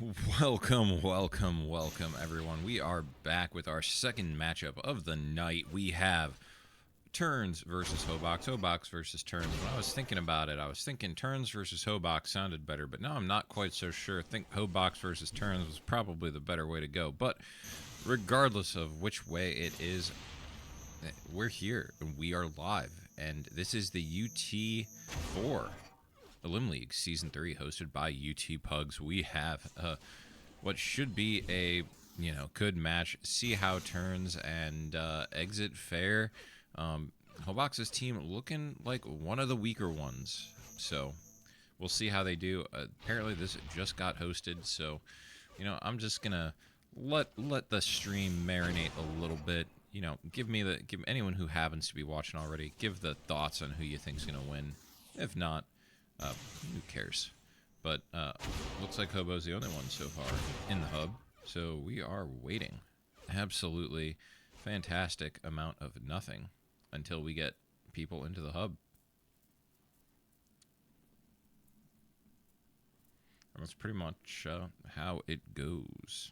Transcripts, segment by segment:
Welcome, everyone. We are back with our second matchup of the night. We have Turnzz versus Hobox, Hobox versus Turnzz. When I was thinking about it, I was thinking Turnzz versus Hobox sounded better, but now I'm not quite so sure. I think Hobox versus Turnzz was probably the better way to go. But regardless of which way it is, we're here and we are live. And this is the UT4 Elim League Season 3 hosted by UTPugs. We have what should be a good match. See how turns and exit fair. Hobox's team looking like one of the weaker ones, so we'll see how they do. Apparently, this just got hosted, so I'm just gonna let the stream marinate a little bit. Give anyone who happens to be watching already, give the thoughts on who you think's gonna win. If not, who cares? But looks like Hobo's the only one so far in the hub, so we are waiting. Absolutely fantastic amount of nothing until we get people into the hub. And that's pretty much how it goes.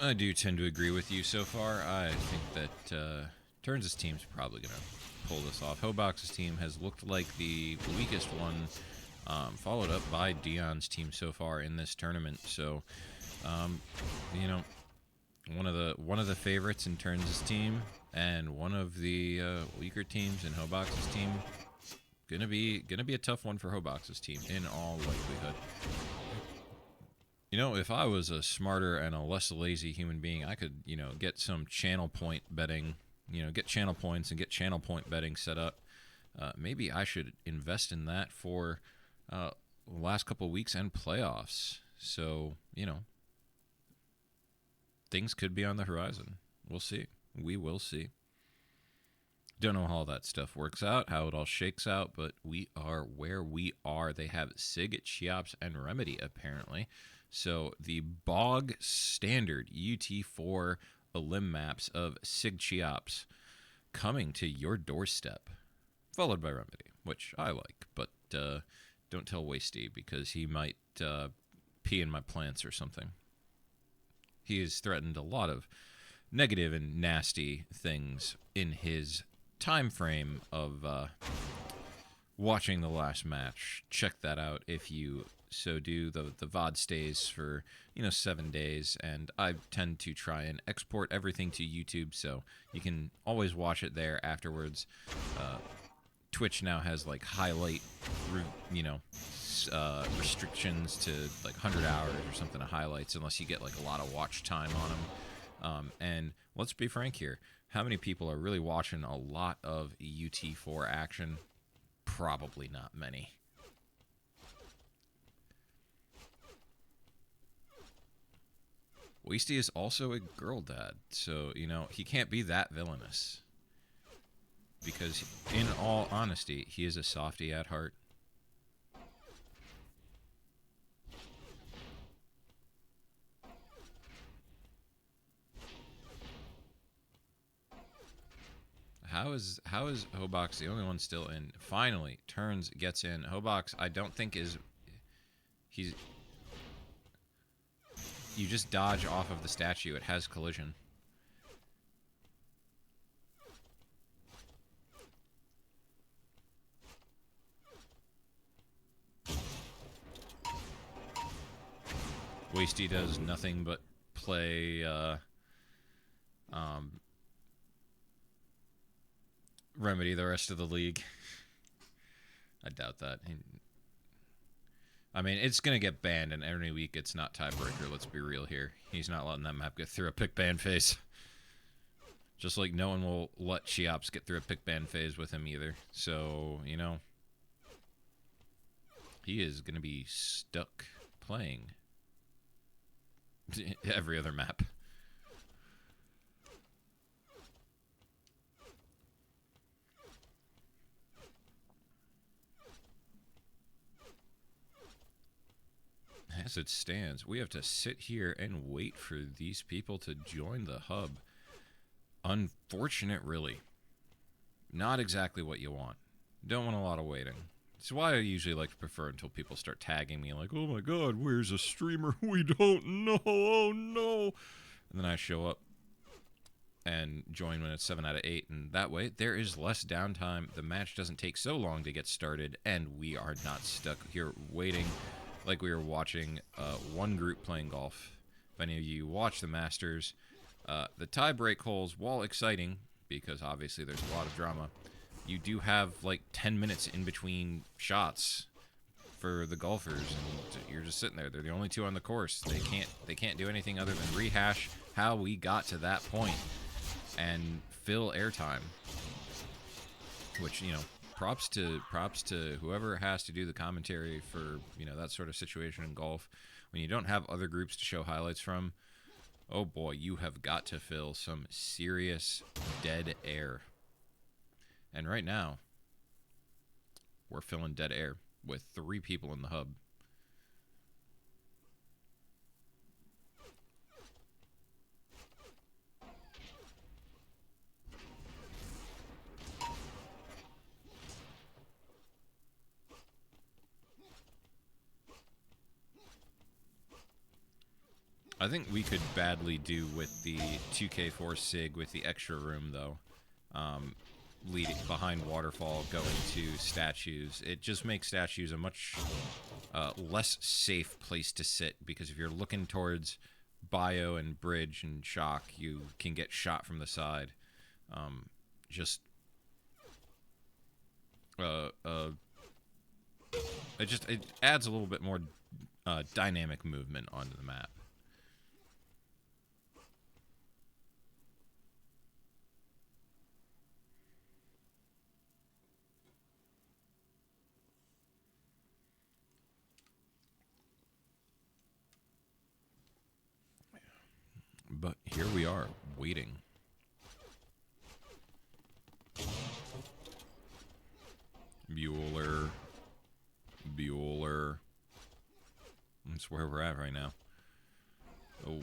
I do tend to agree with you so far. I think that Turnz's team's probably going to pull this off. Hobox's team has looked like the weakest one, followed up by Dion's team so far in this tournament. So, one of the favorites in Turnz's team and one of the weaker teams in Hobox's team. Gonna be a tough one for Hobox's team in all likelihood. If I was a smarter and a less lazy human being, I could, get some channel point betting, get channel points and get channel point betting set up. Maybe I should invest in that for last couple of weeks and playoffs. So, things could be on the horizon. We'll see. We will see. Don't know how all that stuff works out, how it all shakes out, but we are where we are. They have Sig, Cheops, and Remedy, apparently. So the bog standard UT4 Elim maps of Sig Cheops coming to your doorstep, followed by Remedy, which I like, but don't tell Wasty because he might pee in my plants or something. He has threatened a lot of negative and nasty things in his time frame of watching the last match. Check that out if you so do. The VOD stays for 7 days, and I tend to try and export everything to YouTube, so you can always watch it there afterwards. Twitch now has like highlight, restrictions to like 100 hours or something of highlights, unless you get like a lot of watch time on them. And let's be frank here. How many people are really watching a lot of UT4 action? Probably not many. Wasty is also a girl dad, so, he can't be that villainous. Because, in all honesty, he is a softie at heart. How is Hobox the only one still in? Finally, Turnzz gets in. Hobox, I don't think he's. You just dodge off of the statue. It has collision. Wasty does nothing but play Remedy the rest of the league. I doubt that. I mean, it's going to get banned, and every week it's not tiebreaker. Let's be real here. He's not letting that map get through a pick ban phase. Just like no one will let Cheops get through a pick ban phase with him either. So, he is going to be stuck playing every other map. as it stands, we have to sit here and wait for these people to join the hub. Unfortunate, really. Not exactly what you want. Don't want a lot of waiting. It's why I usually like to prefer until people start tagging me like, oh my god, where's a streamer? We don't know. Oh no. And then I show up and join when it's 7 out of 8. And that way, there is less downtime. The match doesn't take so long to get started. And we are not stuck here waiting like we were watching one group playing golf. If any of you watch the Masters, the tie-break holes, while exciting, because obviously there's a lot of drama, you do have like 10 minutes in between shots for the golfers, and you're just sitting there. They're the only two on the course. They can't do anything other than rehash how we got to that point and fill airtime. Which, you know, props to whoever has to do the commentary for, you know, that sort of situation in golf. When you don't have other groups to show highlights from, oh boy, you have got to fill some serious dead air. And right now, we're filling dead air with 3 people in the hub. I think we could badly do with the 2K4 SIG with the extra room, though. Leading behind waterfall, going to statues. It just makes statues a much less safe place to sit, because if you're looking towards bio and bridge and shock, you can get shot from the side. It adds a little bit more dynamic movement onto the map. But here we are, waiting. Bueller. That's where we're at right now. Oh.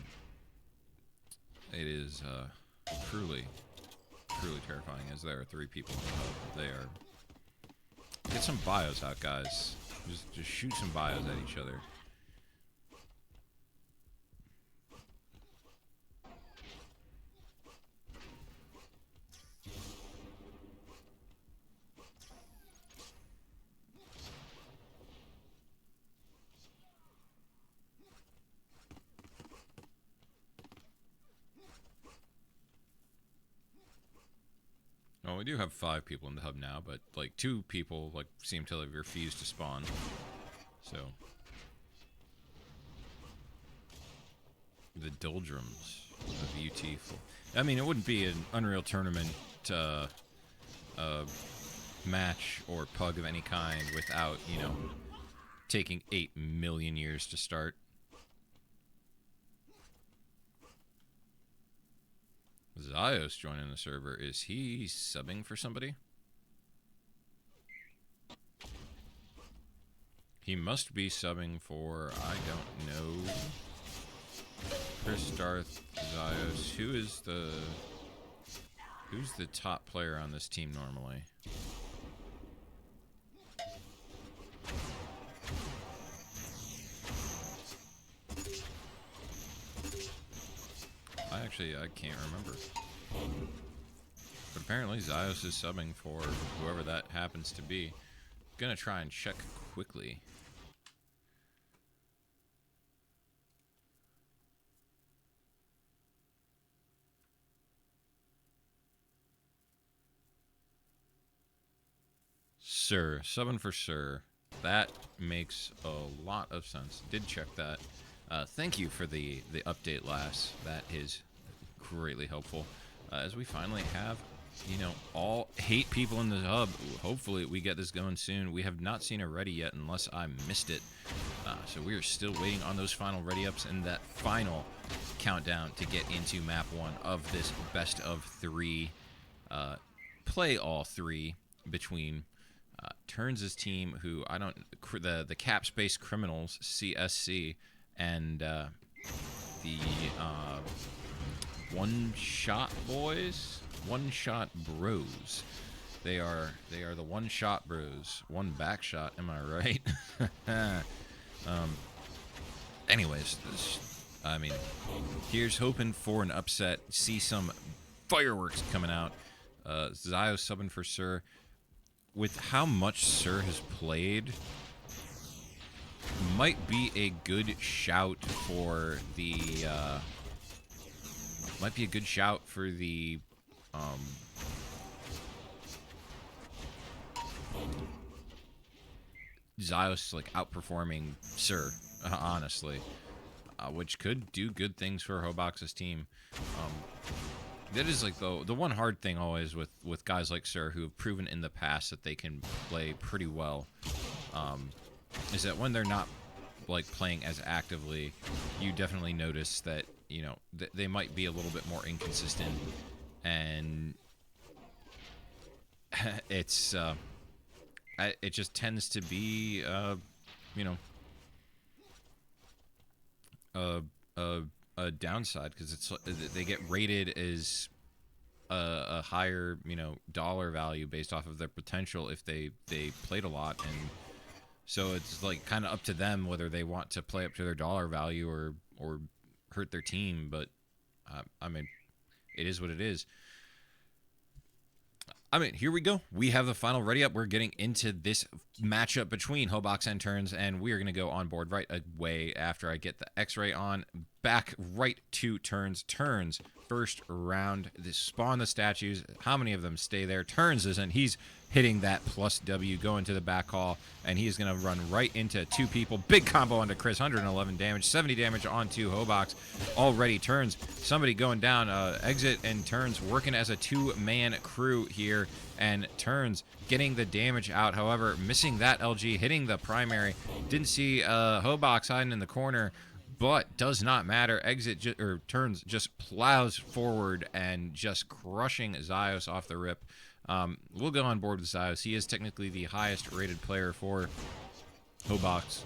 It is truly terrifying, as there are 3 people there. Get some bios out, guys. Just shoot some bios at each other. Well, we do have 5 people in the hub now, but like 2 people like seem to have refused to spawn. So the doldrums of UT4. I mean, it wouldn't be an Unreal Tournament match or pug of any kind without, you know, taking 8 million years to start. Zios joining the server. Is he subbing for somebody? He must be subbing for, I don't know. Chris, Darth, Zios. Who's the top player on this team normally? I can't remember. But apparently Zios is subbing for whoever that happens to be. Gonna try and check quickly. Sir. Subbing for Sir. That makes a lot of sense. Did check that. Thank you for the update, Lass. That is greatly helpful. As we finally have, you know, all 8 people in the hub. Hopefully we get this going soon. We have not seen a ready yet unless I missed it. So we are still waiting on those final ready ups and that final countdown to get into map 1 of this best of 3. Play all 3 between Turnzz' team, who I don't, the Cap Space Criminals, CSC, and the one-shot boys, one-shot bros. They are the one-shot bros. One back shot, am I right? Anyways, I mean, here's hoping for an upset. See some fireworks coming out. Zio subbing for Sir. With how much Sir has played, might be a good shout for the Zios like outperforming Sir, honestly, which could do good things for Hobox's team. That is like the one hard thing always with guys like Sir who have proven in the past that they can play pretty well, is that when they're not like playing as actively, you definitely notice that, you know, they might be a little bit more inconsistent, and it's it just tends to be you know, a downside, because it's they get rated as a higher, you know, dollar value based off of their potential if they played a lot, and so it's like kind of up to them whether they want to play up to their dollar value or hurt their team. But I mean, it is what it is. I mean, here we go. We have the final ready up. We're getting into this matchup between Hobox and Turnzz, and we are going to go on board right away after I get the X-ray on. Back right to Turnzz. Turnzz, first round. This spawn the statues. How many of them stay there? Turnzz isn't. He's hitting that plus W, going to the back hall, and he's going to run right into two people. Big combo onto Chris, 111 damage, 70 damage onto Hobox. Already Turnzz, somebody going down. Exit and Turnzz working as a two-man crew here, and Turnzz getting the damage out. However, missing that LG, hitting the primary. Didn't see Hobox hiding in the corner, but does not matter. Turnzz just plows forward and just crushing Zios off the rip. We'll go on board with Zios. He is technically the highest rated player for Hobox.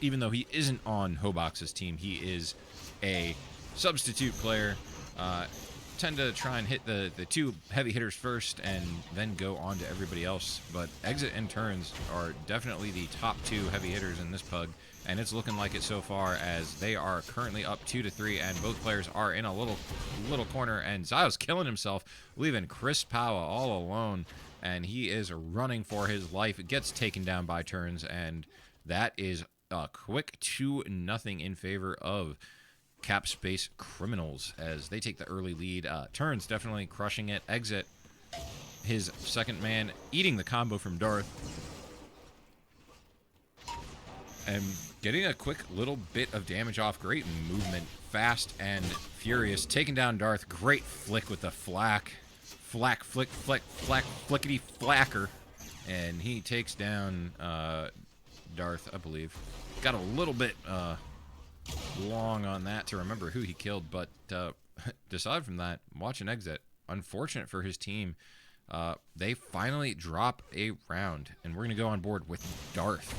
Even though he isn't on Hobox's team, he is a substitute player. Tend to try and hit the two heavy hitters first and then go on to everybody else. But Exit and Turnzz are definitely the top two heavy hitters in this pug, and it's looking like it so far, as they are currently up 2-3, and both players are in a little corner, and Zios killing himself, leaving Chris Powell all alone, and he is running for his life. It gets taken down by Turnzz, and that is a quick 2-0 in favor of Cap Space Criminals as they take the early lead. Turnzz definitely crushing it. Exit, his second man, eating the combo from Darth, and getting a quick little bit of damage off. Great movement, fast and furious, taking down Darth. Great flick with the flickety flacker, and he takes down Darth, I believe. Got a little bit long on that to remember who he killed, but aside from that, watching Exit, unfortunate for his team, they finally drop a round, and we're gonna go on board with Darth,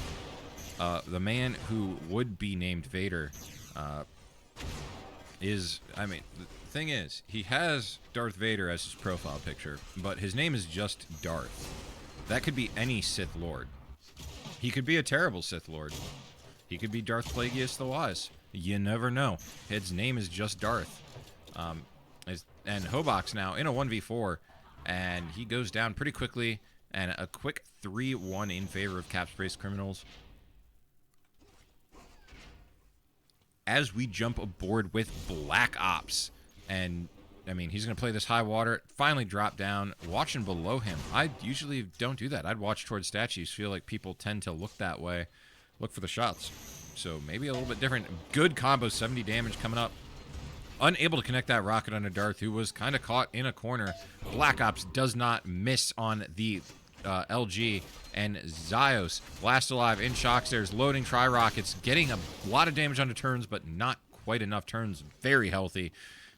the man who would be named Vader. I mean, the thing is, he has Darth Vader as his profile picture, but his name is just Darth. That could be any Sith Lord. He could be a terrible Sith Lord. He could be Darth Plagueis the Wise. You never know. His name is just Darth. And Hobox now in a 1v4, and he goes down pretty quickly, and a quick 3-1 in favor of Cap Space Criminals. As we jump aboard with Black Ops, and I mean, he's going to play this high water, finally drop down, watching below him. I usually don't do that. I'd watch towards statues. Feel like people tend to look that way. Look for the shots. So maybe a little bit different. Good combo, 70 damage coming up. Unable to connect that rocket onto Darth, who was kind of caught in a corner. Black Ops does not miss on the LG. And Zios, last alive in shock stairs, loading tri-rockets, getting a lot of damage onto Turnzz, but not quite enough. Turnzz very healthy.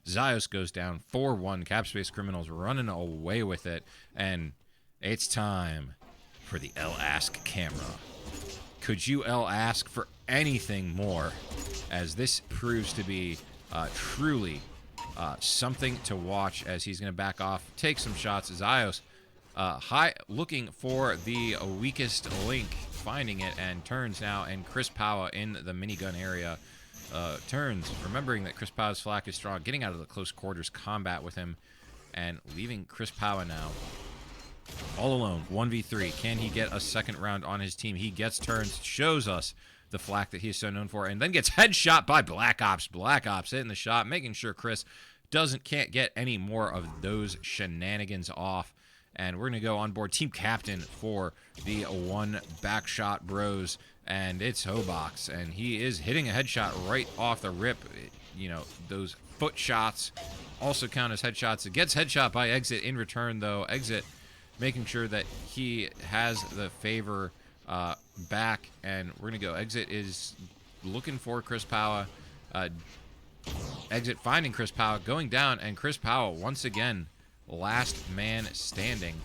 Zios goes down 4-1. Cap Space Criminals running away with it. And it's time for the L-Ask camera. Could you ask for anything more? As this proves to be truly something to watch, as he's going to back off, take some shots. Zyos looking for the weakest link, finding it, and Turnzz now, and Chris Power in the minigun area. Turnzz, remembering that Chris Power's flak is strong, getting out of the close quarters combat with him, and leaving Chris Power now all alone, 1v3. Can he get a second round on his team? He gets Turnzz, shows us the flak that he is so known for, and then gets headshot by Black Ops. Black Ops hitting the shot, making sure Chris can't get any more of those shenanigans off. And we're going to go on board team captain for the one backshot bros, and it's Hobox, and he is hitting a headshot right off the rip. You know, those foot shots also count as headshots. It gets headshot by Exit in return, though. Exit making sure that he has the favor back, and we're going to go. Exit is looking for Chris Power. Exit finding Chris Power, going down, and Chris Power once again last man standing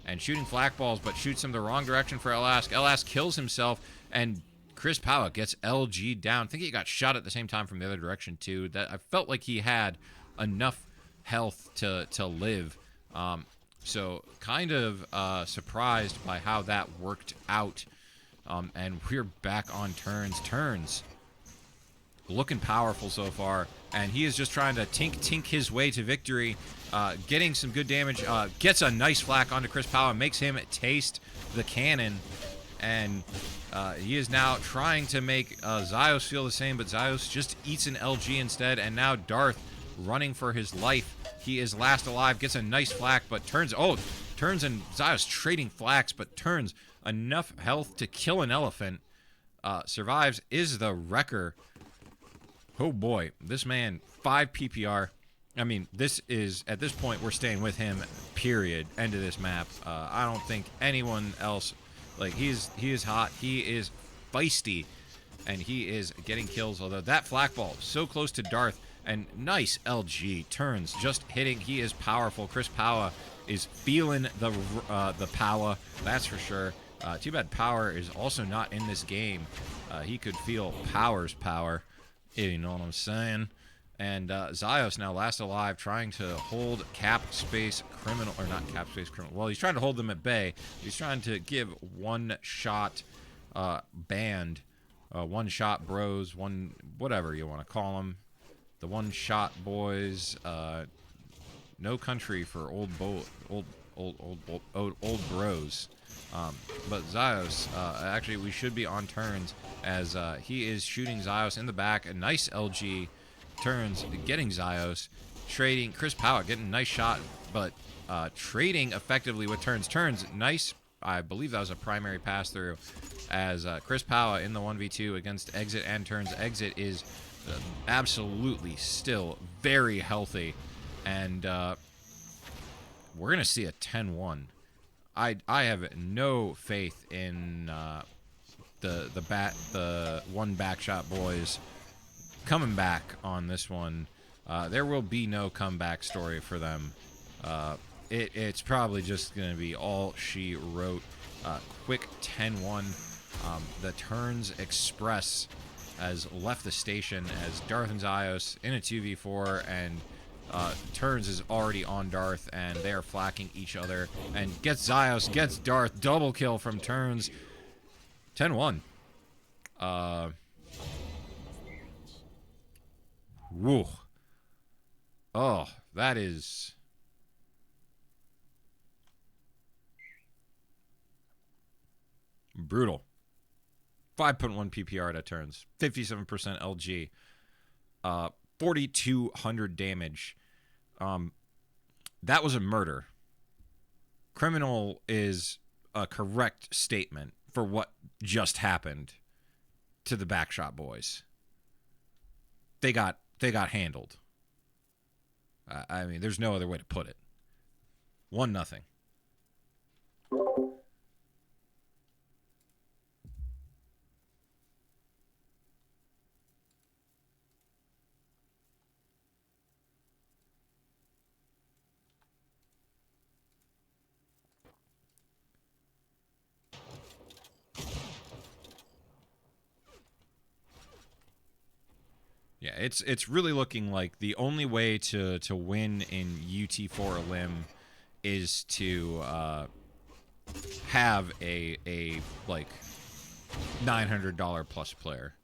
and shooting flak balls, but shoots him the wrong direction for Elask. Elask kills himself, and Chris Power gets LG down. I think he got shot at the same time from the other direction too. That I felt like he had enough health to live. So kind of surprised by how that worked out. And we're back on Turnzz. Turnzz looking powerful so far, and he is just trying to tink his way to victory, getting some good damage, gets a nice flak onto Chris Power, makes him taste the cannon, and he is now trying to make Zyos feel the same, but Zyos just eats an LG instead, and now Darth running for his life. He is last alive, gets a nice flak, but Turnzz and Zyos trading flaks, but Turnzz enough health to kill an elephant, survives, is the wrecker. Oh boy, this man, 5 PPR. I mean, this is, at this point, we're staying with him, period. End of this map. I don't think anyone else, like, he is hot, he is feisty, and he is getting kills, although that flak ball, so close to Darth, and nice LG. Turnzz just hitting, he is powerful. Chris Power is feeling the power, that's for sure. Too bad Power is also not in this game. He could feel Power's power. You know what I'm saying? And Zyos now last alive, trying to hold Cap Space Criminal, or not Cap Space Criminal. Well, he's trying to hold them at bay. He's trying to give one-shot band, one-shot bros, whatever you want to call them, the one-shot boys. No country for old bros. But Zyos, actually, we should be on Turnzz, as he is shooting Zyos in the back. A nice LG. Turnzz getting Zyos, trading Chris Power, getting a nice shot, but trading effectively with Turnzz. Turnzz, nice. I believe that was a primary pass through, as Chris Power in the 1v2 against Exit and Turnzz. Exit is absolutely still very healthy, and we're gonna see a 10-1. I have no faith in the one backshot boys coming back on this one. There will be no comeback story for them. It's probably just going to be all she wrote. Quick 10-1. The Turnzz Express has left the station, as Darth and Zyos in a 2v4, and Turnzz is already on Darth, and they are flacking each other, and gets Zyos, gets Darth, double kill from Turnzz. 10-1. Woo. Oh, that is... brutal. 5.1 PPR to Turnzz. 57% LG. 4,200 damage. That was a murder. Criminal is a correct statement for what just happened to the Backshot boys. They got handled. I mean, there's no other way to put it. 1-0. Yeah, it's really looking like the only way to win in UT4 Elim is to have a like $900 plus player.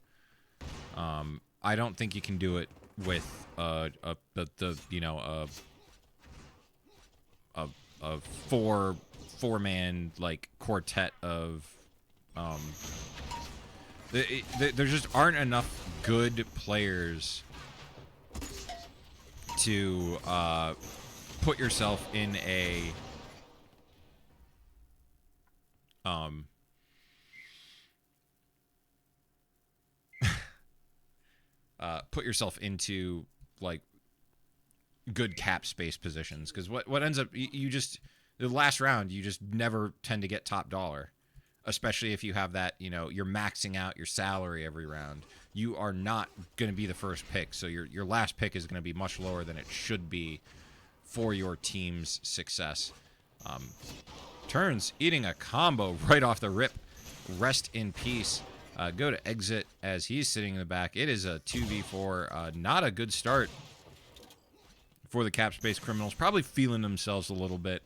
I don't think you can do it with the you know a four man like quartet of there just aren't enough good players to put yourself in a put yourself into like good cap space positions, because what ends up you just the last round you just never tend to get top dollar, especially if you have that, you know, you're maxing out your salary every round. You are not going to be the first pick, so your last pick is going to be much lower than it should be for your team's success. Turnzz eating a combo right off the rip. Rest in peace. Go to exit as he's sitting in the back. It is a 2v4. Not a good start for the cap space criminals. Probably feeling themselves a little bit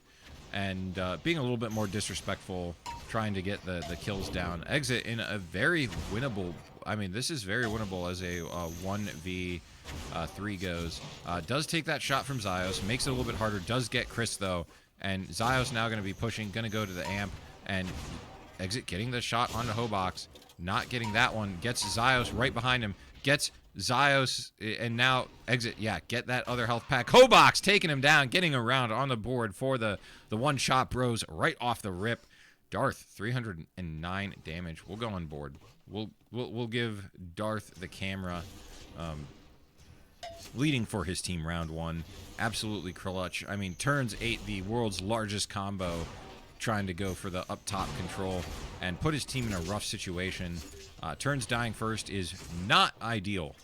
and being a little bit more disrespectful, trying to get the kills down. Exit in a very winnable. I mean, this is very winnable as a 1v3 goes. Does take that shot from Zyos. Makes it a little bit harder. Does get Chris, though. And Zyos now going to be pushing. Going to go to the amp. And exit getting the shot onto Hobox. Not getting that one. Gets Zyos right behind him. Gets Zyos. And now exit. Yeah, get that other health pack. Hobox taking him down. Getting around on the board for the one-shot bros right off the rip. Darth, 309 damage. We'll go on board. We'll give Darth the camera. Leading for his team round one. Absolutely clutch. I mean, Turnzz ate the world's largest combo trying to go for the up top control and put his team in a rough situation. Turnzz dying first is not ideal.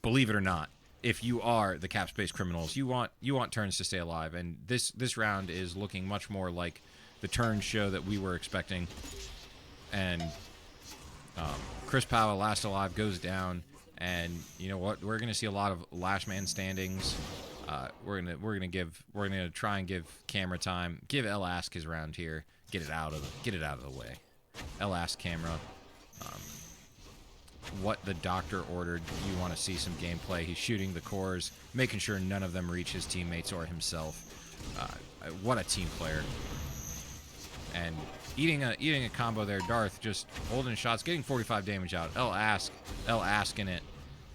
Believe it or not. If you are the cap space criminals, you want Turnzz to stay alive, and this round is looking much more like the Turnzz show that we were expecting. And Chris Powell, last alive, goes down, and you know what? We're gonna see a lot of last man standings. We're gonna try and give camera time. Give El Ask his round here. Get it out of the way. El Ask camera. What the doctor ordered. You want to see some gameplay. He's shooting the cores, making sure none of them reach his teammates or himself. What a team player. And eating a combo there. Darth just holding shots, getting 45 damage out. El Ask in it.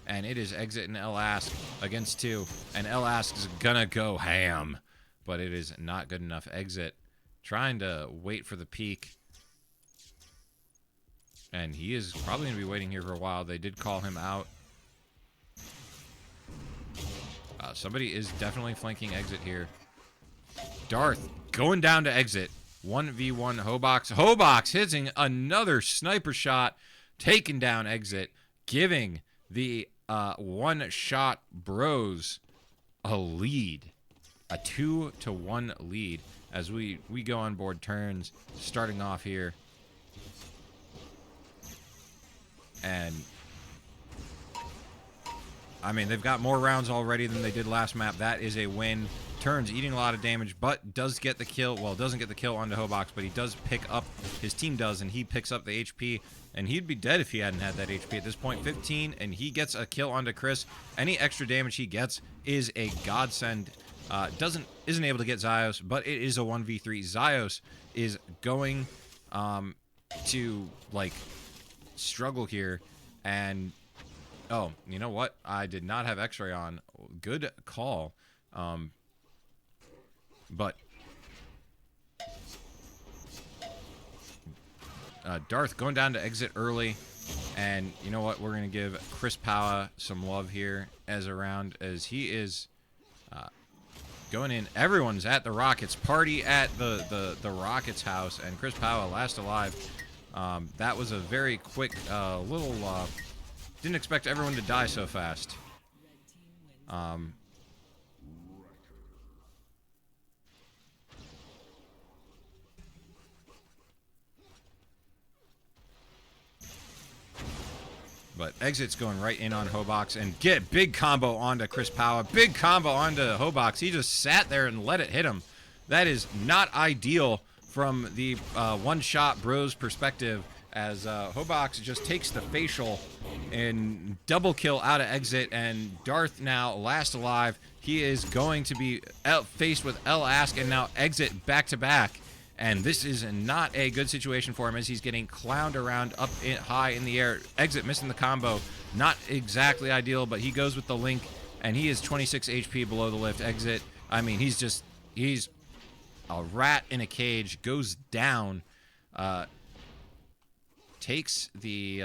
And it is exit and El Ask against two. And El Ask is gonna go ham. But it is not good enough. Exit trying to wait for the peak. And he is probably going to be waiting here for a while. They did call him out. Somebody is definitely flanking exit here. Darth going down to exit. 1v1 Hobox. Hobox hitting another sniper shot. Taking down exit. Giving the one-shot bros a lead. A 2-1 lead as we go on board Turnzz. Starting off here. And I mean, they've got more rounds already than they did last map. That is a win. Turnzz eating a lot of damage, but does get the kill. Well, doesn't get the kill onto Hobox, but he does pick up, his team does, and he picks up the HP. And he'd be dead if he hadn't had that HP at this point. 15, and he gets a kill onto Chris. Any extra damage he gets is a godsend. Isn't able to get Zyos, but it is a 1v3. Zyos is going to like struggle here, and oh, you know what? I did not have X-ray on. Good call. But Darth going down to exit early, and you know what? We're gonna give Chris Powell some love here as a round, as he is going in. Everyone's at the Rockets party at the Rockets house, and Chris Powell last alive. That was a very quick little. Didn't expect everyone to die so fast. But Exit's going right in on Hobox and get big combo onto Chris Power. Big combo onto Hobox. He just sat there and let it hit him. That is not ideal from the one-shot bros perspective, as Hobox just takes the facial and double kill out of Exit, and Darth now last alive. He is going to be faced with L Ask and now Exit back-to-back. And this is not a good situation for him as he's getting clowned around up high in the air. Exit missing the combo. Not exactly ideal, but he goes with the link, and he is 26 HP below the lift. Exit, I mean, he's a rat in a cage, goes down, takes the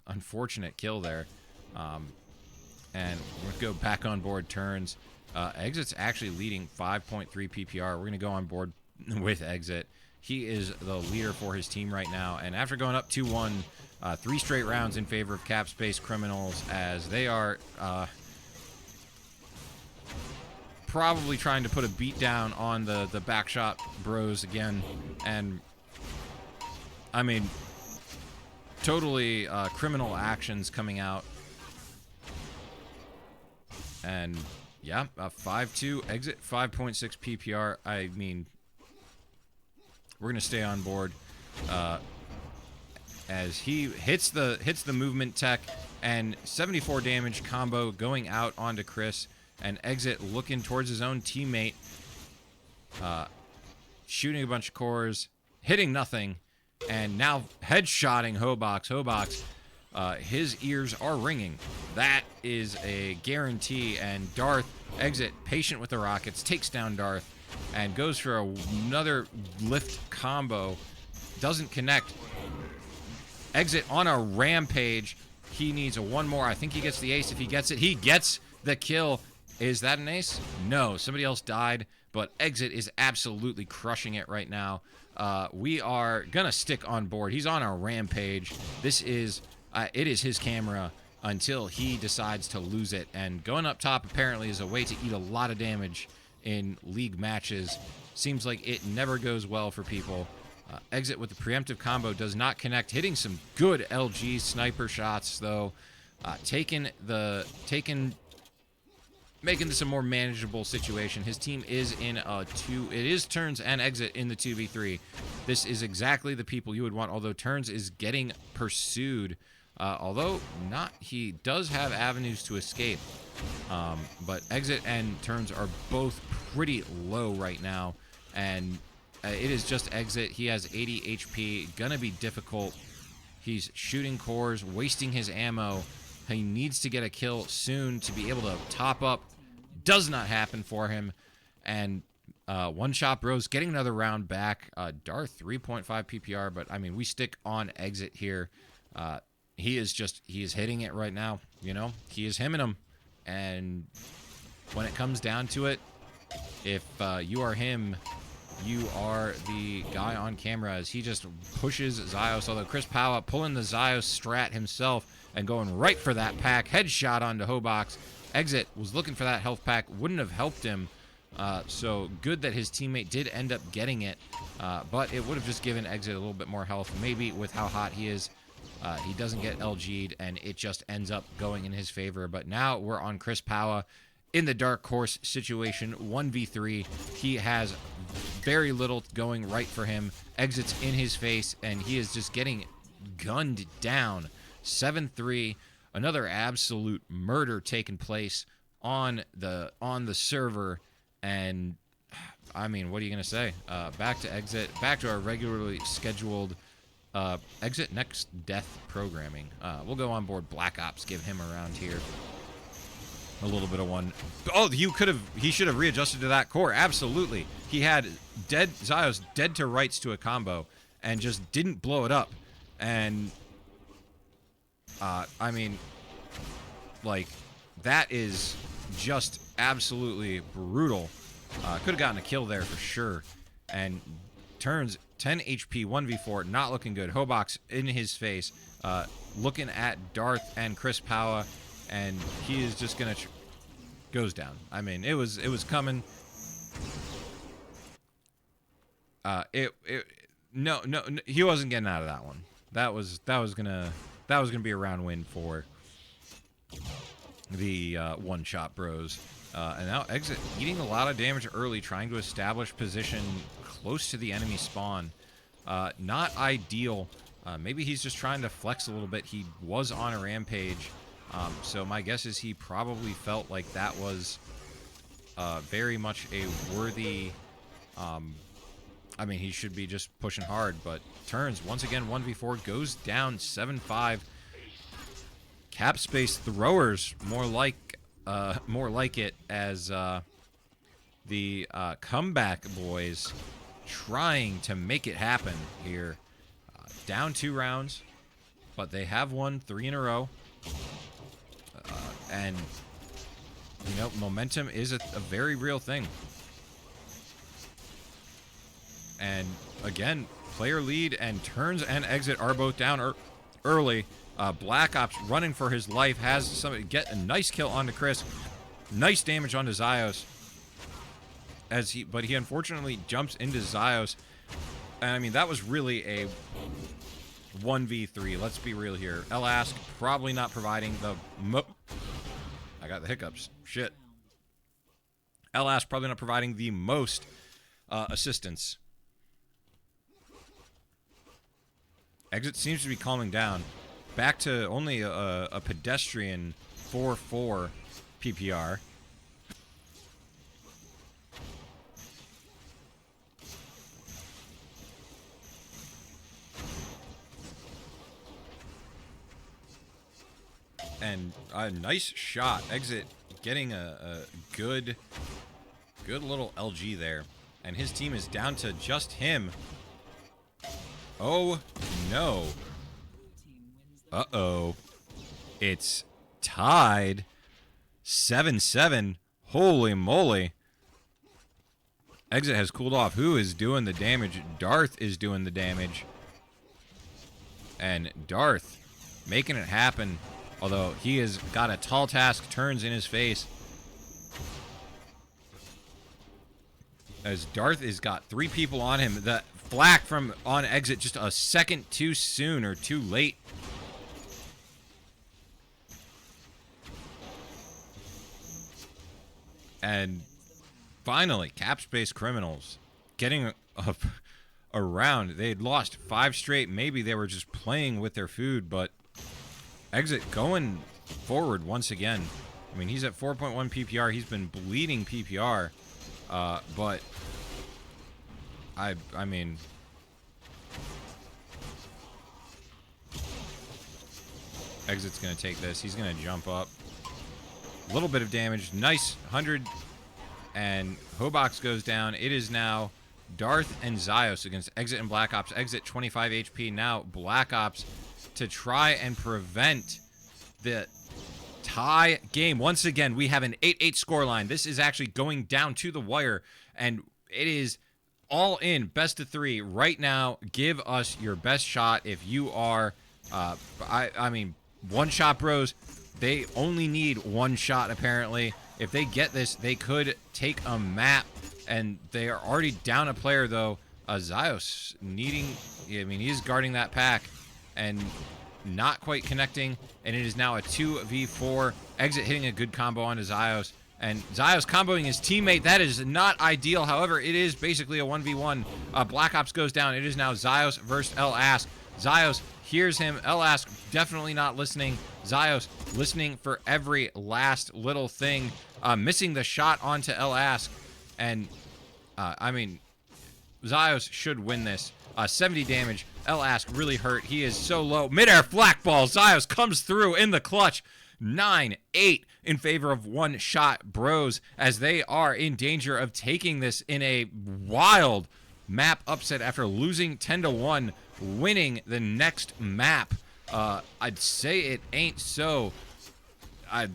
unfortunate kill there. And we're going to go back on board Turnzz. Exit's actually leading 5.3 PPR. We're going to go on board with Exit. He is the leader for his team right now, and after going up 2-1, 3 straight rounds in favor of Cap Space Criminals, as they are probably trying to put a beat down on the backshot bros again. And I mean, totally criminal actions coming out. And yeah, 5-2 Exit, 5.6 PPR. I mean, we're gonna stay on board as he hits the movement tech, and 74 damage combo going out onto Chris, and Exit looking towards his own teammate, shooting a bunch of cores, hitting nothing, and now headshotting Hobox. Hobox, his ears are ringing. That is a guarantee, and Darth, Exit, patient with the rockets, takes down Darth, and goes for another lift combo. Doesn't connect. Exit on a rampage. He needs one more. I think he gets the ace. If he gets it, he gets the kill. Is that an ace? No, somebody else died, but Exit is absolutely crushing it right now. We are gonna stick on board. He's on a rampage. This is it is his camera until he decides to lose it, and going up top apparently is a way to eat a lot of damage in league matches. Seems like it never goes well for people. Exit with the preemptive combo does not connect, hitting some good LG sniper shots though, making this a more manageable situation. His team is in a it is Turnzz and Exit in the 2v3. This is exactly the people you would want, although Turnzz is getting pursued, although not, he does have avenues to escape. But Exit and Turnzz are both pretty low right now, and it is just Exit. He has 80 HP, gonna be difficult. He's shooting cores, wasting his ammo. He needs to get a kill soon to be able to top up. Does not happen for him, and One Shot Bros getting another round back. Darth 3.5 PPR, but I mean, we stick on Exit here. He is hitting it right now. You know, he is hemming him. And when it comes down to it, if you are him, you are the guy on camera, as he just pushes Zyos, although Chris Power pulling the Zyos strat himself and going right for that pack. Headshot onto Hobox. Exit was looking for that health pack, wouldn't have helped him. So good that his teammate did end up getting it, but it would have just given Exit a little bit more health. Maybe with how hot he is, he doesn't get LG'd, and it just ends up going in his favor. But now we're on Chris Power in the Dark Horse situation, 1v3. He has very little going right for him. Exit's in his face, and he is just getting gunned down. 7-3. Another absolute murder taking place on the server, and I mean, what are you gonna say? Back to Exit, back to our regularly scheduled Exit next death programming. We'll go on board Black Ops, give him around here a little bit of one. Oh, he should have readjusted to that core. Absolutely. He had Zyos dead to rights to a combo and just didn't blow it up. And I mean, like, that is just absolutely brutal. Could have gotten a kill there for sure. And Turnzz 10 HP, 1v4, not looking good. Hobox in his face, looking at Darth and Chris Power, and he is just gonna goes down. I mean, it was coming. No, he wasn't getting out of that one. That was that was going to be a round win for the one-shot bros. And now Exit eating a lot of damage early, trying to establish position close to the enemy spawn. Not ideal. Maybe he's just trying to flex a little bit. He was on a rampage. So my guess is he probably felt like that was very much a worthy... I mean, he should be just pushing hard, but Turnzz, once again, 1v4, goes down 7-5. Cap space throwers, more like it, as the comeback boys trying to make it happen here. Down 2 rounds, but they have won 3 in a row. And, you know, momentum is a very real thing. And, again, player lead and Turnzz and Exit are both down early. Black Ops running for his life, has somebody get a nice kill onto Chris. Nice damage onto Zyos. But he unfortunately jumps into Zyos. And, I mean, that was really a 1v3. Let's be real here. Elask probably not providing the I got the hiccups. Shit. Elask probably not providing the most assistance. Exit seems to be calming down. Back to only a pedestrian 4-4 PPR. And a nice shot. Exit getting a good little LG there. And his team is down to just him. Oh, no. Uh-oh. It's tied. 7-7. Holy moly. Exit has cooled off. Who is doing the damage? Darth is doing the damage. And Darth making it happen. Although he has got a tall task, Turnzz in his face. As Darth has got 3 people on him. The flak from on Exit just a second too soon or too late. And finally, Cap Space Criminals getting up around. They had lost 5 straight. Maybe they were just playing with their food, but Exit going forward once again. I mean, he's at 4.1 PPR. He's been bleeding PPR. But I mean, Exit's going to take this. He's going to jump up. A little bit of damage. Nice 100. And Hobox goes down. It is now Darth and Zyos against Exit and Black Ops. Exit 25 HP. Now Black Ops to try and prevent the tie game. Once again, we have an 8-8 scoreline. This is actually going down to the wire, and it is all in best of 3 right now. Give us your best shot if you are I mean, one shot bros. They only need 1 shot apparently. If they get this, they could take a map, and they are already down a player though. Zyos needing, I mean, he's guarding that pack and not quite connecting, and it is now a 2v4. Exit hitting a good combo onto Zyos, and Zyos comboing his teammate. That is not ideal. However, it is basically a 1v1. Black Ops goes down. It is now Zyos versus Elask. Zyos hears him. Elask definitely not listening. Zyos listening for every last little thing. Missing the shot onto Elask, and I mean, Zyos should win this. 70 damage. Elask really hurt. He is so low. Midair flak ball. Zyos comes through in the clutch. 9-8 in favor of one shot bros, as they are in danger of taking this in a wild map upset after losing 10-1, winning the next map. I'd say it ain't so.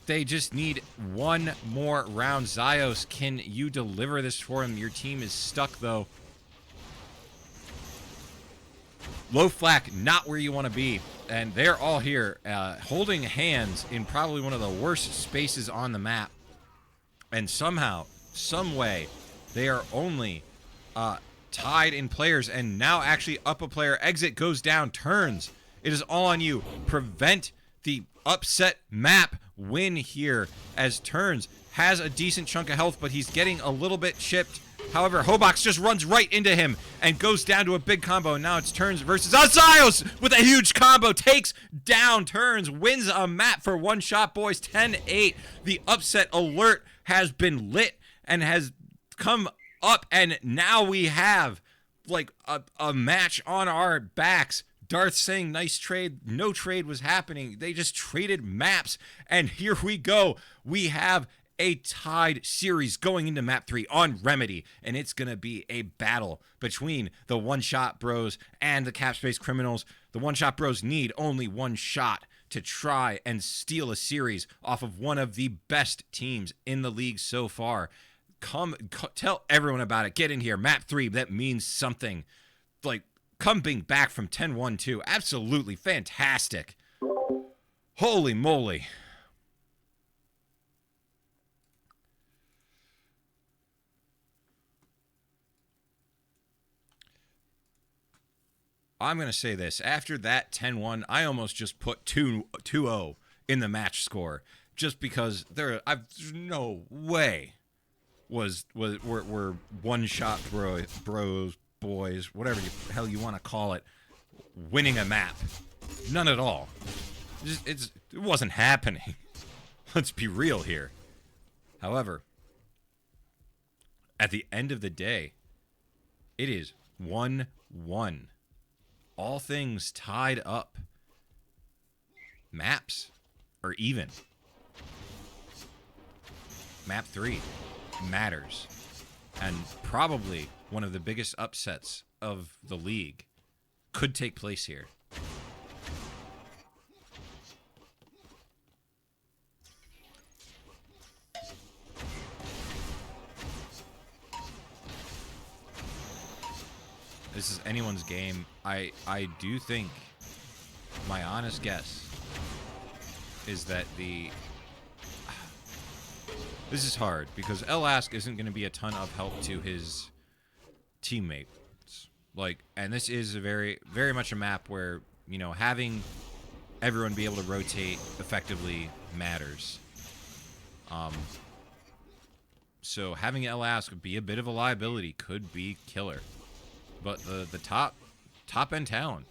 They just need 1 more round. Zyos, can you deliver this for him? Your team is stuck though. Low flak, not where you want to be. And they're all here, holding hands in probably one of the worst spaces on the map. And somehow, some way, they are only tied in players, and now actually up a player. Exit goes down. Turnzz It is all on you. Prevent the upset map win here, as Turnzz has a decent chunk of health, but he's getting a little bit chipped. However, Hobox just runs right into him and goes down to a big combo. Now it's Turnzz versus Zios with a huge combo. Takes down Turnzz, wins a map for one shot, boys. 10-8. The upset alert has been lit and has come up, and now we have like a match on our backs. Darth saying nice trade. No trade was happening. They just traded maps, and here we go. We have a tied series going into map 3 on Remedy, and it's going to be a battle between the one-shot bros and the cap space criminals. The one-shot bros need only one shot to try and steal a series off of one of the best teams in the league so far. Tell everyone about it. Get in here. Map 3, that means something. Like, coming back from 10-1-2. Absolutely fantastic. Holy moly. I'm going to say this. After that 10-1, I almost just put 2-0 in the match score, just because there's no way were one-shot bros, boys, whatever the hell you want to call it, winning a map. None at all. It wasn't happening. Let's be real here. However, at the end of the day, it is 1-1. All things tied up. Maps are even. Map 3 matters. And probably one of the biggest upsets of the league could take place here. This is anyone's game. I do think, my honest guess is that this is hard because Elask isn't going to be a ton of help to his teammates. Like, and this is a very much a map where, you know, having everyone be able to rotate effectively matters. So having Elask be a bit of a liability could be killer. But the top end talent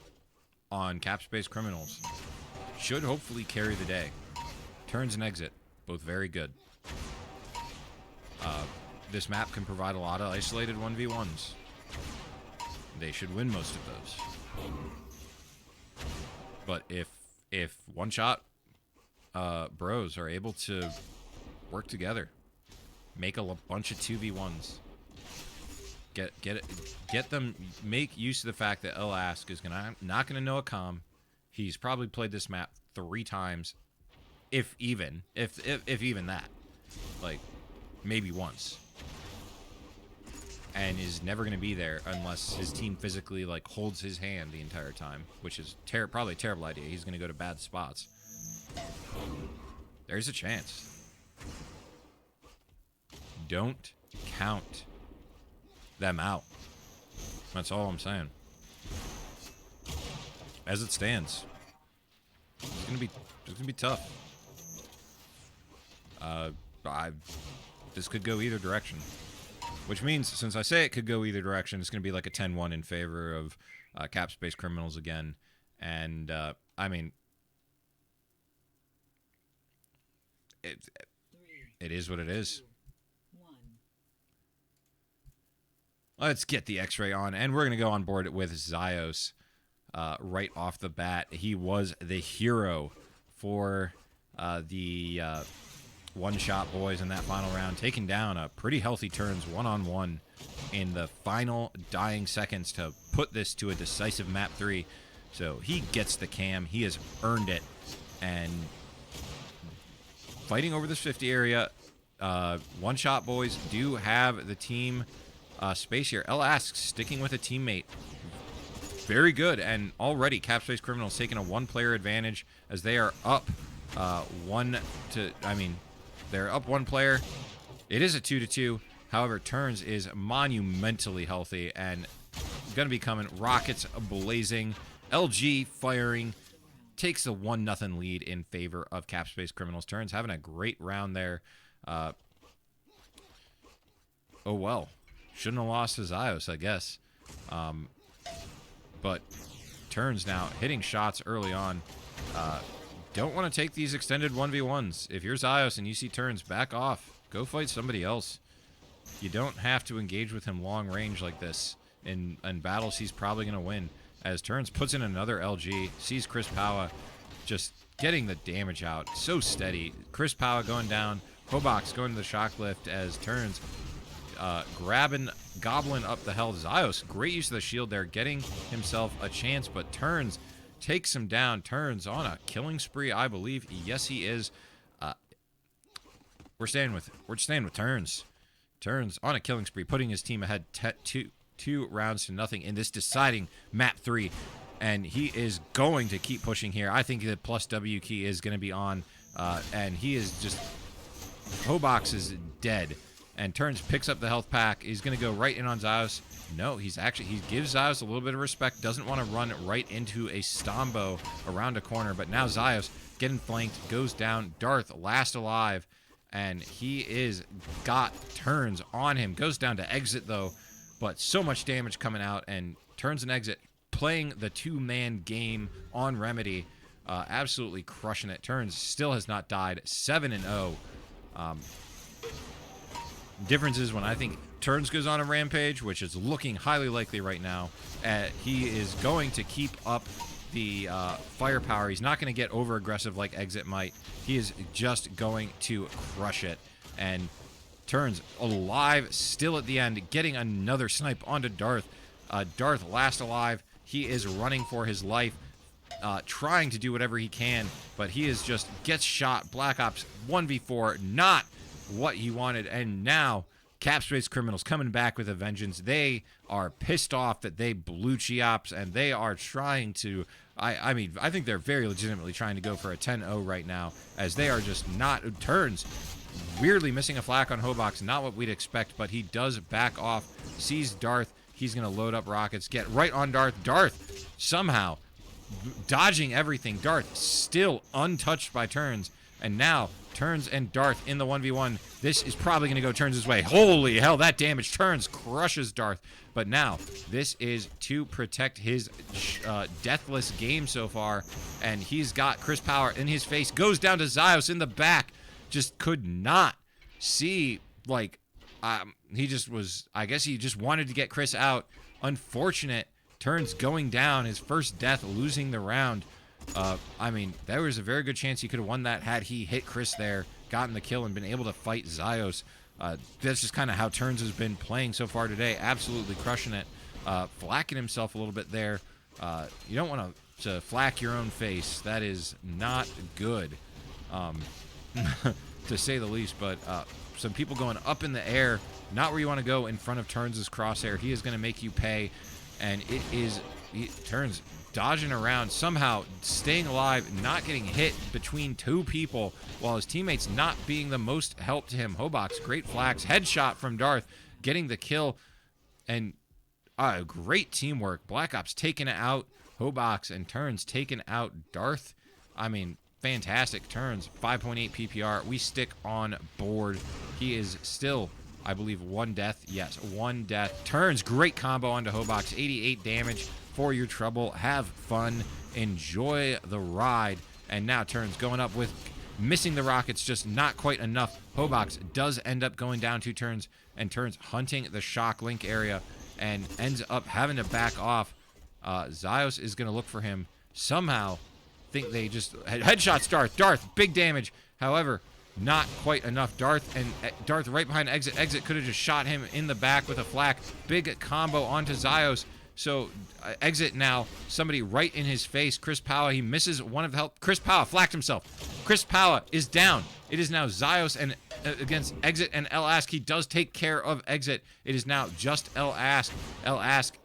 on cap space criminals should hopefully carry the day. Turnzz and exit, both very good. This map can provide a lot of isolated 1v1s. They should win most of those. But if one shot bros are able to work together, make a bunch of 2v1s. Get them, make use of the fact that Elask is not gonna know a comm. He's probably played this map 3 times, if even that, like maybe once, and is never gonna be there unless his team physically like holds his hand the entire time, which is probably a terrible idea. He's gonna go to bad spots. There's a chance. Don't count them out. That's all I'm saying. As it stands, it's gonna be tough. This could go either direction, which means, since I say it could go either direction, it's gonna be like a 10-1 in favor of cap space criminals again. And I mean, it is what it is. Let's get the X-ray on, and we're going to go on board with Zios right off the bat. He was the hero for the one-shot boys in that final round, taking down a pretty healthy Turnzz one-on-one in the final dying seconds to put this to a decisive map 3. So he gets the cam. He has earned it, and fighting over this 50 area, one-shot boys do have the team space here. Elask sticking with a teammate. Very good. And already cap space criminals taking a 1-player advantage as they are up they're up 1 player. It is a 2-2. However, Turnzz is monumentally healthy and gonna be coming. Rockets blazing. LG firing. takes the 1-0 lead in favor of Cap Space Criminals. Turnzz having a great round there. Oh, well. Shouldn't have lost to Zyos, I guess. But Turnzz now hitting shots early on. Don't want to take these extended 1v1s. If you're Zyos and you see Turnzz, back off. Go fight somebody else. You don't have to engage with him long range like this. In battles, he's probably going to win. As Turnzz puts in another LG, sees Chris Powa just getting the damage out. So steady. Chris Powa going down. Hobox going to the shock lift as Turnzz gobbling up the health. Zyos, great use of the shield there, getting himself a chance, but Turnzz takes him down. Turnzz on a killing spree, I believe. Yes, he is. We're staying with Turnzz. Turnzz on a killing spree, putting his team ahead two rounds to nothing in this deciding map 3. And he is going to keep pushing here. I think the plus W key is going to be on. And he is just... Hobox is dead. And Turnzz picks up the health pack. He's going to go right in on Zyos. No, he gives Zyos a little bit of respect. Doesn't want to run right into a Stombo around a corner. But now Zyos getting flanked. Goes down. Darth last alive. And he is got Turnzz on him. Goes down to exit though. But so much damage coming out. And Turnzz and exit playing the 2-man game on Remedy. Absolutely crushing it. Turnzz still has not died. 7-0. Difference is when I think Turnzz goes on a rampage, which is looking highly likely right now, he is going to keep up the firepower. He's not going to get over aggressive like Exit might. He is just going to crush it. And Turnzz alive still at the end, getting another snipe onto Darth. Darth last alive. He is running for his life, trying to do whatever he can, but he is just gets shot. Black Ops 1v4, not what he wanted. And now Cap Space Criminals coming back with a vengeance. They are pissed off that they blew Chiops, and they are trying to I mean, I think they're very legitimately trying to go for a 10-0 right now, as they are just not... Turnzz weirdly missing a flak on Hobox, not what we'd expect, but he does back off, sees Darth. He's going to load up rockets, get right on Darth. Darth somehow dodging everything. Darth still untouched by Turnzz, and now Turnzz and Darth in the 1v1. This is probably going to go Turnz's way. Holy hell, that damage. Turnzz crushes Darth. But now, this is to protect his deathless game so far. And he's got Chris Power in his face. Goes down to Zyos in the back. Just could not see, like, he just was, I guess he just wanted to get Chris out. Unfortunate. Turnzz going down. His first death, losing the round. I mean, there was a very good chance he could have won that had he hit Chris there, gotten the kill, and been able to fight Zyos. That's just kind of how Turnzz has been playing so far today. Absolutely crushing it. Flacking himself a little bit there. You don't want to flack your own face. That is not good, to say the least. But some people going up in the air, not where you want to go in front of Turnz's crosshair. He is going to make you pay. And it is Turnzz dodging around, somehow staying alive, not getting hit between two people, while his teammates not being the most help to him. Hobox, great flags, headshot from Darth, getting the kill, and great teamwork. Black Ops taking it out, Hobox and Turnzz taking out Darth. I mean, fantastic. Turnzz, 5.8 PPR. We stick on board. He is still, I believe, one death. Yes, one death. Turnzz, great combo onto Hobox, 88 damage. For your trouble, have fun, enjoy the ride. And now Turnzz going up with missing the rockets, just not quite enough. Hobox does end up going down to Turnzz, and Turnzz hunting the shock link area and ends up having to back off. Zyos is going to look for him. Somehow, think they just headshots Darth. Darth, big damage. However, not quite enough. Darth right behind Exit. Exit could have just shot him in the back with a flak. Big combo onto Zyos. So, Exit now, somebody right in his face. Chris Powa, he misses one of the help. Chris Powa flacked himself. Chris Powa is down. It is now Zyos and against Exit and El Ask. He does take care of Exit. It is now just El Ask. El Ask,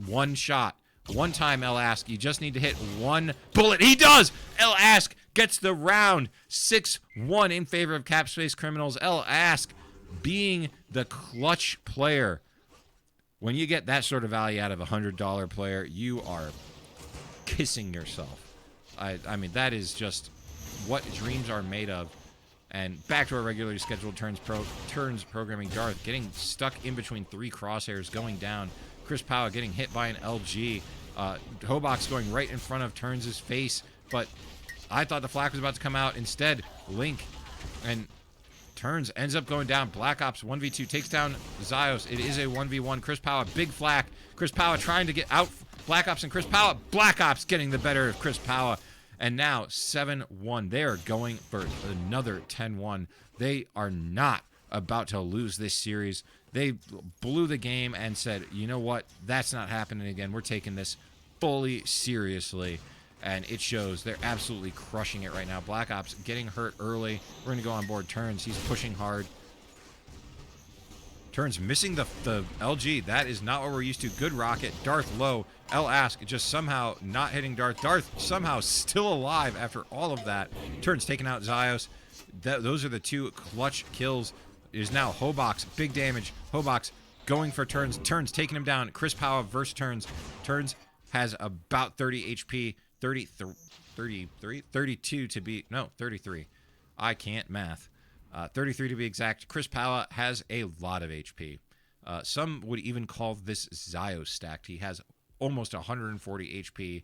one shot. One time, El Ask. You just need to hit one bullet. He does! El Ask gets the round. 6-1 in favor of Cap Space Criminals. El Ask being the clutch player. When you get that sort of value out of a $100 player, you are kissing yourself. I mean, that is just what dreams are made of. And back to our regularly scheduled Turnzz programming. Darth getting stuck in between 3 crosshairs, going down. Chris Powell getting hit by an LG. Hobox going right in front of Turnz's face, but I thought the flak was about to come out. Instead, Link and Turnzz ends up going down. Black Ops 1v2 takes down Zyos. It is a 1v1. Chris Powell, big flak. Chris Powell trying to get out Black Ops and Chris Powell. Black Ops getting the better of Chris Powell. And now 7-1. They are going for another 10-1. They are not about to lose this series. They blew the game and said, you know what? That's not happening again. We're taking this fully seriously. And it shows. They're absolutely crushing it right now. Black Ops getting hurt early. We're going to go on board Turnzz. He's pushing hard. Turnzz missing the LG. That is not what we're used to. Good rocket. Darth low. Ask just somehow not hitting Darth. Darth somehow still alive after all of that. Turnzz taking out Zyos. Those are the 2 clutch kills. It is now Hobox. Big damage. Hobox going for Turnzz. Turnzz taking him down. Chris Powell versus Turnzz. Turnzz has about 30 HP. 32 to be, no, 33. I can't math. 33 to be exact. Chris Powell has a lot of HP. Some would even call this Zyos stacked. He has almost 140 HP,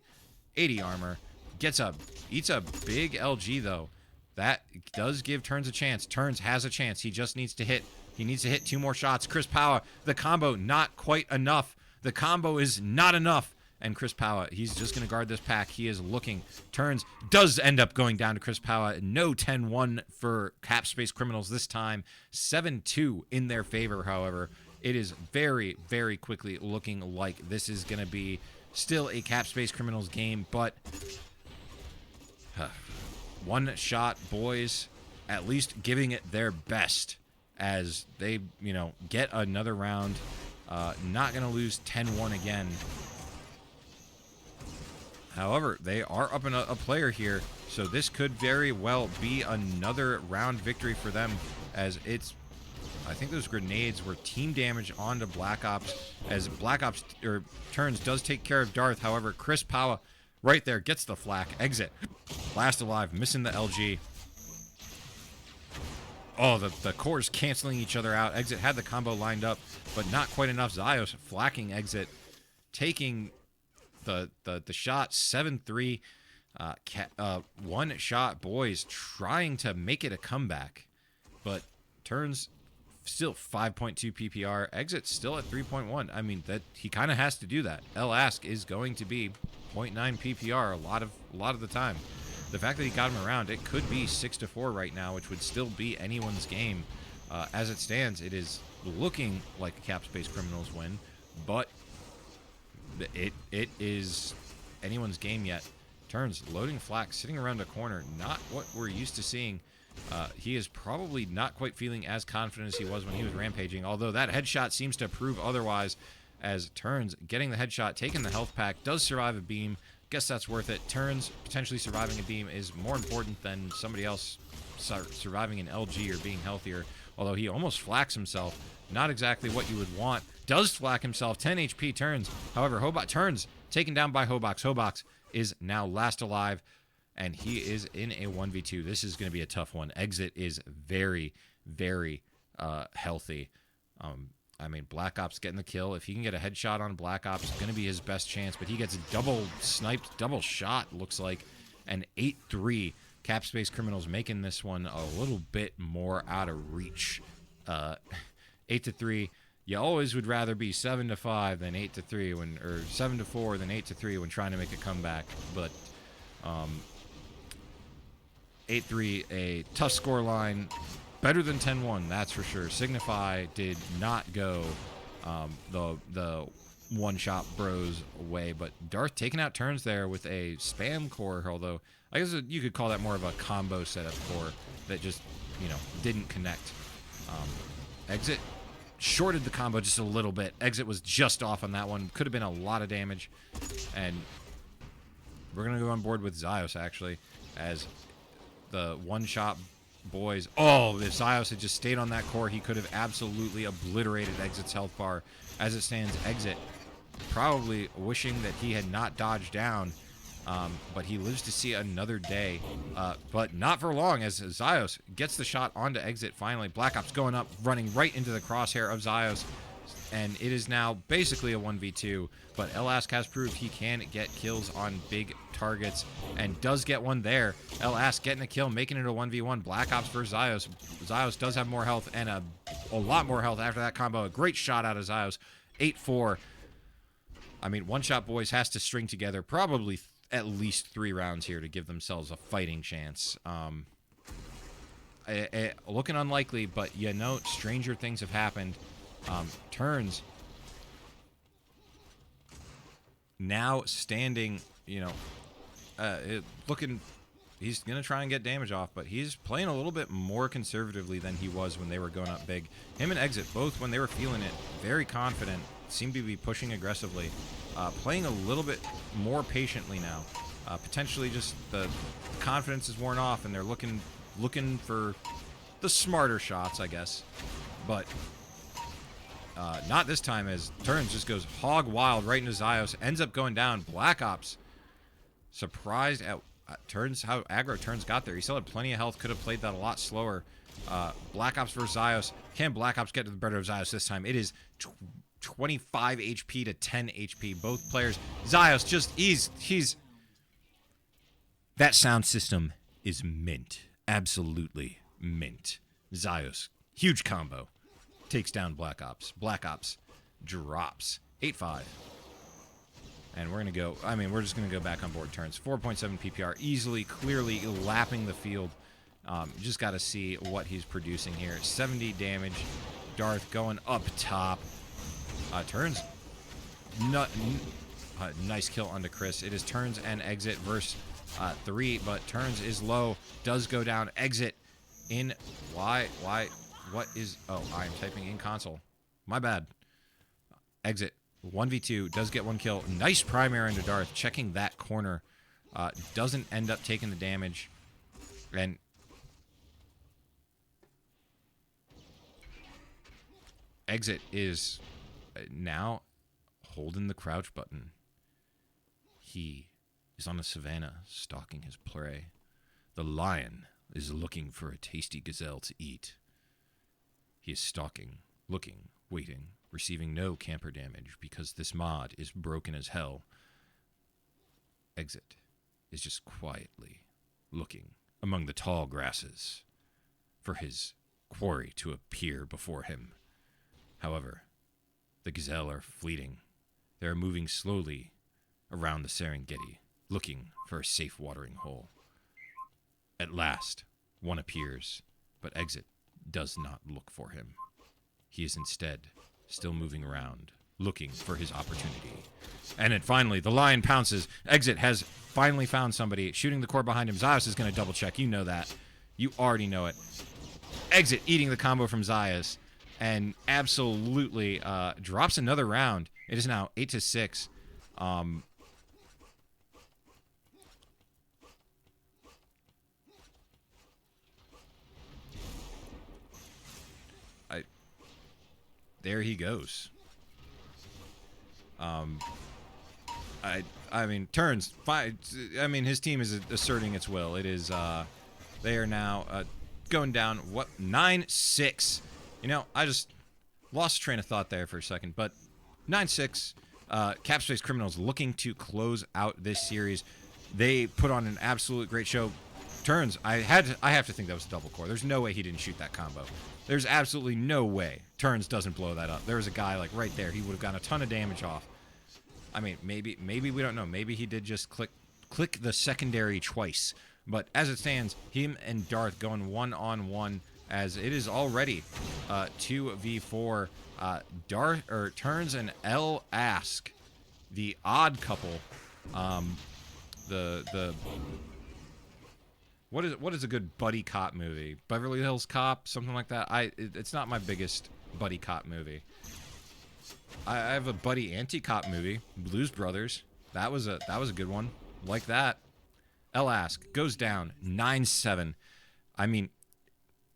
80 armor. Eats a big LG though. That does give Turnzz a chance. Turnzz has a chance. He just needs to hit. He needs to hit 2 more shots. Chris Powell, the combo not quite enough. The combo is not enough. And Chris Powell, he's just going to guard this pack. He is looking. Turnzz does end up going down to Chris Powell. No 10-1 for Cap Space Criminals this time. 7-2 in their favor, however. It is very, very quickly looking like this is going to be still a Cap Space Criminals game. But one shot, boys, at least giving it their best as they, get another round. Not going to lose 10-1 again. However, they are up in a player here, so this could very well be another round victory for them, as I think those grenades were team damage onto Black Ops, as Black Ops, or Turnzz does take care of Darth. However, Chris Powell right there gets the flak. Exit. Last alive, missing the LG. Oh, the cores canceling each other out. Exit had the combo lined up, but not quite enough. Zyos flacking Exit, taking the shot. 7-3. One shot, boys, trying to make it a comeback, but Turnzz still 5.2 PPR. Exit still at 3.1. I mean, that he kind of has to do that. Ask is going to be 0.9 PPR a lot of the time. The fact that he got him around, it could be 6-4 right now, which would still be anyone's game. As it stands, it is looking like a Cap Space Criminals win, but it is anyone's game yet. Turnzz loading flak, sitting around a corner, not what we're used to seeing. He is probably not quite feeling as confident as he was when he was rampaging, although that headshot seems to prove otherwise, as Turnzz getting the headshot, taking the health pack, does survive a beam. Guess that's worth it. Turnzz potentially surviving a beam is more important than somebody else surviving an LG or being healthier, although he almost flaks himself. Not exactly what you would want. Does flak himself. 10 HP Turnzz. However, Turnzz taken down by Hobox. Hobox is now last alive, and he is in a 1v2. This is going to be a tough one. Exit is very, very healthy. I mean, Black Ops getting the kill. If he can get a headshot on Black Ops, it's going to be his best chance, but he gets double sniped, double shot, looks like, and 8-3. Cap Space Criminals making this one a little bit more out of reach. 8-3. You always would rather be 7-5 than 8-3 when, or 7-4 than 8-3 when trying to make a comeback. But 8-3, a tough score line, better than 10-1, that's for sure. Signify did not go the one-shot bros way, but Darth taking out Turnzz there with a spam core, although I guess you could call that more of a combo setup core that just, didn't connect. Exit shorted the combo just a little bit. Exit was just off on that one. Could have been a lot of damage. And we're going to go on board with Zyos, actually, as the one-shot boys. Oh, if Zyos had just stayed on that core, he could have absolutely obliterated Exit's health bar. As it stands, Exit probably wishing that he had not dodged down. but he lives to see another day. But not for long, as Zios gets the shot onto exit finally. Black Ops going up, running right into the crosshair of Zios. And it is now basically a 1v2, but Elask has proved he can get kills on big targets, and does get one there. Elask getting a kill, making it a 1v1. Black Ops versus Zios. Zios does have more health, and a lot more health after that combo. A great shot out of Zios. 8-4. I mean, One Shot Boys has to string together probably at least 3 rounds here to give themselves a fighting chance. Looking unlikely, but you know, stranger things have happened. Turnzz now standing, you know, looking, he's going to try and get damage off, but he's playing a little bit more conservatively than he was when they were going up big. Him and Exit, both when they were feeling it, very confident, seem to be pushing aggressively, playing a little bit more patiently now. Potentially just the confidence is worn off, and they're looking for the smarter shots, I guess. But not this time, as Turnzz just goes hog wild right into Zios, ends up going down. Black Ops surprised at Turnzz, how aggro Turnzz got there. He still had plenty of health, could have played that a lot slower. Black Ops versus Zios. Can Black Ops get to the better of Zios this time? It is 25 HP to 10 HP. Both players. Zios just, he's that sound system is mint. Absolutely mint. Zios, huge combo. Takes down Black Ops. Black Ops drops. 8-5. And we're going to go, I mean, we're just going to go back on board Turnzz. 4.7 PPR, easily, clearly lapping the field. Just got to see what he's producing here. 70 damage. Darth going up top. Turnzz, nice kill onto Chris. It is Turnzz and Exit versus 3, but Turnzz is low. Does go down. Exit in. Why? What is... Oh, I'm typing in console. My bad. Exit. 1v2. Does get 1 kill. Nice primary into Darth. Checking that corner. Doesn't end up taking the damage. And... Exit is now holding the crouch button. He is on the savannah stalking his prey. The lion is looking for a tasty gazelle to eat. He is stalking, looking, waiting, receiving no camper damage because this mod is broken as hell. Exit is just quietly looking among the tall grasses for his quarry to appear before him. However, the gazelle are fleeting. They are moving slowly around the Serengeti, looking for a safe watering hole. At last, one appears, but Exit does not look for him. He is instead still moving around, looking for his opportunity. And then finally, the lion pounces. Exit has finally found somebody. Shooting the core behind him. Zios is going to double check. You know that. You already know it. Exit eating the combo from Zios. And absolutely drops another round. It is now 8-6. There he goes. I mean, Turnzz. I mean, his team is asserting its will. It is. They are now going down. What 9-6? You know, I just lost train of thought there for a second. But 9-6. Capspace Criminals looking to close out this series. They put on an absolute great show. Turnzz, I have to think that was a double core. There's no way he didn't shoot that combo. There's absolutely no way Turnzz doesn't blow that up. There's a guy like right there. He would have gotten a ton of damage off. I mean, maybe we don't know. Maybe he did just click the secondary twice. But as it stands, him and Darth going 1-on-1 as it is already 2v4. Turnzz and Elask, the odd couple. What is a good buddy cop movie? Beverly Hills Cop, something like that. It's not my biggest buddy cop movie. I have a buddy anti-cop movie, Blues Brothers. That was a good one. Like that. Elask goes down 9-7. I mean,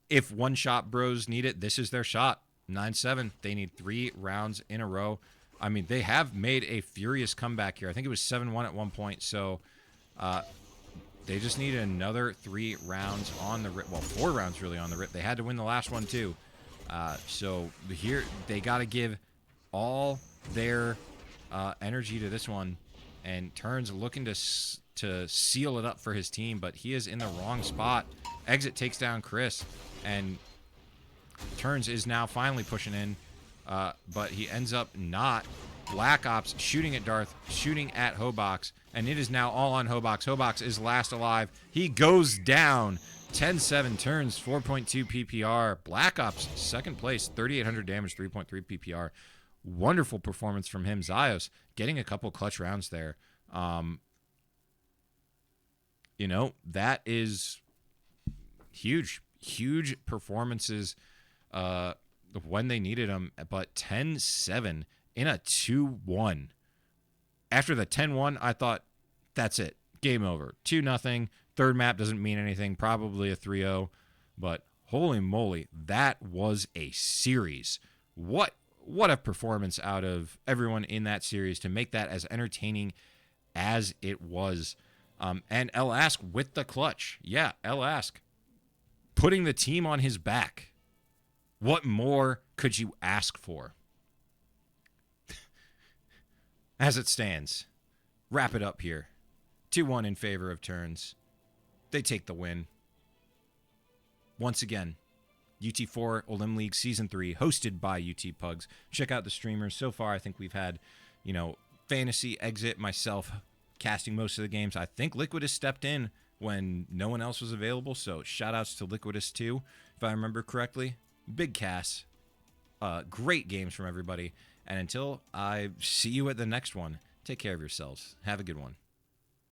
if One Shot Bros need it, this is their shot. 9-7. They need 3 rounds in a row. I mean, they have made a furious comeback here. I think it was 7-1 at one point. So They just need another 3 rounds on the rip. Well, 4 rounds really on the rip. They had to win the last one too. So here they got to give all their energy to this one. And Turnzz looking to seal it up for his team, but he is in the wrong spot. Exit takes down Chris, and Turnzz is now finally pushing in, but he ends up not. Black Ops shooting at Darth, shooting at Hobox, and it is now all on Hobox. Hobox is last alive. He goes down. 10-7 Turnzz, 4.2 PPR. Black Ops, second place, 3,800 damage, 3.3 PPR. Wonderful performance from him. Zios getting a couple clutch rounds there. You know, that is huge. Huge performances when they needed them. But 10-7 in a 2-1. After the 10-1, I thought, that's it. Game over. 2-0. Third map doesn't mean anything. Probably a 3-0. But holy moly, that was a series. What a performance out of everyone in that series to make that as entertaining as it was. And Elask with the clutch. Yeah, Elask putting the team on his back. What more could you ask for? As it stands, wrap it up here. 2-1 in favor of Turnzz. They take the win. Once again, UT4 Elim League Season 3, hosted by UTPugs. Check out the streamers. So far, I think we've had, Fantasy, Exit, myself casting most of the games. I think Liquidus stepped in when no one else was available, so shout-outs to Liquidus too, if I remember correctly. Big cast. Great games from everybody. And until I see you at the next one, take care of yourselves. Have a good one.